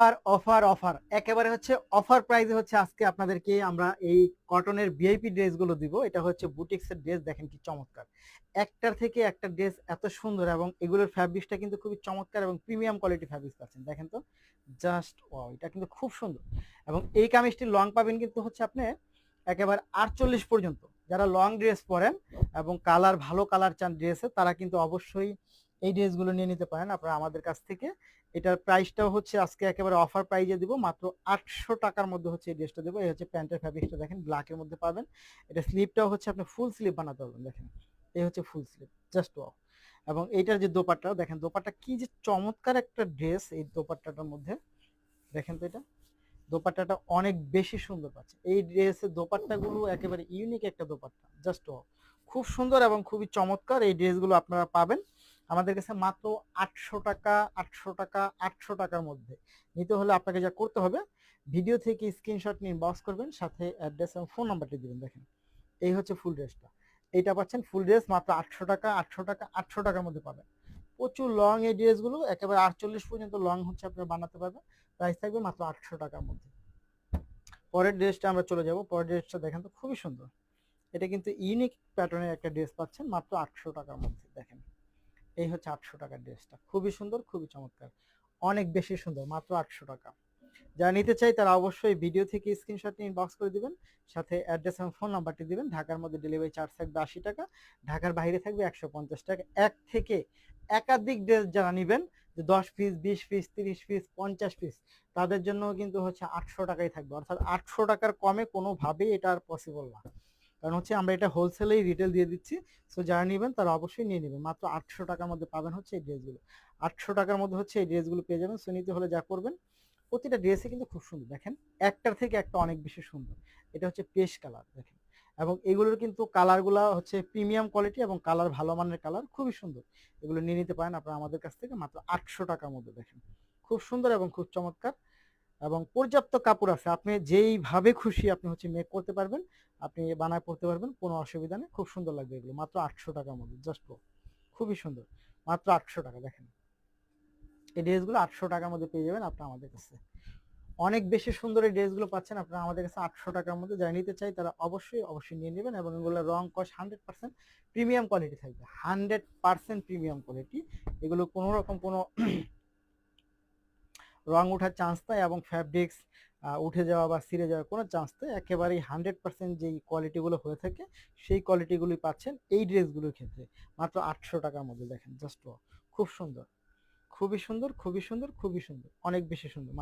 আর offer offer একেবারে হচ্ছে offer প্রাইসে হচ্ছে আজকে আপনাদেরকে আমরা এই কটনের ভিআইপি ড্রেসগুলো দিব। এটা হচ্ছে বুটিক্সের ড্রেস, দেখেন কি চমৎকার। একটার থেকে একটা ড্রেস এত সুন্দর এবং এগুলোর ফ্যাব্রিক্সটা কিন্তু খুবই চমৎকার এবং প্রিমিয়াম কোয়ালিটি ফ্যাব্রিক্স পাচ্ছেন। দেখেন তো, জাস্ট ওয়াও, এটা কিন্তু খুব সুন্দর। এবং এই কামিজটির লং পাবেন কিন্তু হচ্ছে আপনি একেবারে 48 পর্যন্ত। যারা লং ড্রেস পরেন এবং কালার ভালো কালার চান ড্রেসে, তারা কিন্তু অবশ্যই এই ড্রেসগুলো নিয়ে নিতে পারেন আপনারা আমাদের কাছ থেকে। এটার প্রাইসটাও হচ্ছে আজকে একেবারে অফার প্রাইজে দিব, মাত্র 800 টাকার মধ্যে হচ্ছে এই ড্রেসটা দেবো। এই হচ্ছে প্যান্টের ফ্যাব্রিকটা, দেখেন ব্ল্যাকের মধ্যে পাবেন। এটা স্লিপটাও হচ্ছে আপনি ফুল স্লিপ বানাতে পারবেন, দেখেন এই হচ্ছে ফুল স্লিপ, জাস্ট ওয়াও। এবং এইটার যে দোপাট্টা, দেখেন দোপাট্টা কি যে চমৎকার একটা ড্রেস। এই দোপাট্টাটার মধ্যে দেখেন তো, এটা দোপাট্টাটা অনেক বেশি সুন্দর পাচ্ছে। এই ড্রেসের দোপাট্টাগুলো একেবারে ইউনিক একটা দোপাট্টা, জাস্ট ওয়াও, খুব সুন্দর এবং খুবই চমৎকার। এই ড্রেসগুলো আপনারা পাবেন আমাদের কাছে মাত্র 800 টাকা, 800 টাকা, 800 টাকার মধ্যে। নিতে হলে আপনাকে যা করতে হবে, ভিডিও থেকে স্ক্রিনশট নিয়ে ইনবক্স করবেন, সাথে অ্যাড্রেস এবং ফোন নাম্বারটি দিবেন। দেখেন এই হচ্ছে ফুল ড্রেসটা, এইটা পাচ্ছেন ফুল ড্রেস মাত্র 800 টাকা, 800 টাকা, 800 টাকার মধ্যে পাবেন। প্রচুর লং এই ড্রেসগুলো, একেবারে 48 পর্যন্ত লং হচ্ছে আপনারা বানাতে পারবেন। প্রাইস থাকবে মাত্র 800 টাকার মধ্যে। পরের ড্রেসটা আমরা চলে যাব। পরের ড্রেসটা দেখেন তো, খুবই সুন্দর। এটা কিন্তু ইউনিক প্যাটার্নের একটা ড্রেস পাচ্ছেন মাত্র 800 টাকার মধ্যে। দেখেন এই হচ্ছে 800 টাকার ড্রেসটা, খুবই সুন্দর, খুবই চমৎকার, অনেক বেশি সুন্দর, মাত্র 800 টাকা। যারা নিতে চাই তারা অবশ্যই ভিডিও থেকে স্ক্রিনশট নিয়ে ইনবক্স করে দিবেন, সাথে অ্যাড্রেস এবং ফোন নাম্বারটি দিবেন। ঢাকার মধ্যে ডেলিভারি চার্জ থাকবে 80 টাকা, ঢাকার বাইরে থাকবে 150 টাকা। এক থেকে একাধিক ড্রেস যারা নেবেন, যে 10 পিস, 20 পিস, 30 পিস, 50 পিস, তাদের জন্য কিন্তু হচ্ছে 800 টাকাই থাকবে। অর্থাৎ 800 টাকার কমে কোনোভাবেই এটা আর পসিবল না, কারণ হচ্ছে আমরা এটা হোলসেলেই রিটেল দিয়ে দিচ্ছি। সো যারা নেবেন তারা অবশ্যই নিয়ে নেবেন। মাত্র 800 টাকার মধ্যে পাবেন হচ্ছে এই ড্রেসগুলো। 800 টাকার মধ্যে হচ্ছে এই ড্রেসগুলো পেয়ে যাবেন। সো নিতে হলে যা করবেন, প্রতিটা ড্রেসে কিন্তু খুব সুন্দর, দেখেন একটার থেকে একটা অনেক বেশি সুন্দর। এটা হচ্ছে পেস্ট কালার, দেখেন। এবং এগুলোর কিন্তু কালারগুলা হচ্ছে প্রিমিয়াম কোয়ালিটি এবং কালার ভালো মানের কালার, খুবই সুন্দর। এগুলো নিয়ে নিতে পারেন আপনারা আমাদের কাছ থেকে মাত্র 800 টাকার মধ্যে। দেখেন খুব সুন্দর এবং খুব চমৎকার, এবং পর্যাপ্ত কাপড় আছে। আপনি যেইভাবে খুশি আপনি হচ্ছে মেক করতে পারবেন, আপনি বানায় পড়তে পারবেন, কোনো অসুবিধা নেই। খুব সুন্দর লাগবে এগুলো মাত্র 800 টাকার মধ্যে, জাস্ট খুবই সুন্দর, মাত্র 800 টাকা। দেখেন এই ড্রেসগুলো 800 টাকার মধ্যে পেয়ে যাবেন আপনারা আমাদের কাছে। অনেক বেশি সুন্দর এই ড্রেসগুলো পাচ্ছেন আপনারা আমাদের কাছে 800 টাকার মধ্যে। যারা নিতে চাই তারা অবশ্যই অবশ্যই নিয়ে নেবেন। এবং এগুলো রং কস 100% প্রিমিয়াম কোয়ালিটি থাকবে, 100% প্রিমিয়াম কোয়ালিটি। এগুলো কোনো রকম কোনো রং ওঠার চান্স নাই, এবং ফ্যাব্রিক্স উঠে যাওয়া বা ছিঁড়ে যাওয়ার কোনো চান্স নেই। একেবারেই 100% যেই কোয়ালিটিগুলো হয়ে থাকে, সেই কোয়ালিটিগুলোই পাচ্ছেন এই ড্রেসগুলোর ক্ষেত্রে মাত্র 800 টাকার মধ্যে। দেখেন জাস্ট খুব সুন্দর, খুবই সুন্দর, খুবই সুন্দর, খুবই সুন্দর, অনেক বেশি সুন্দর।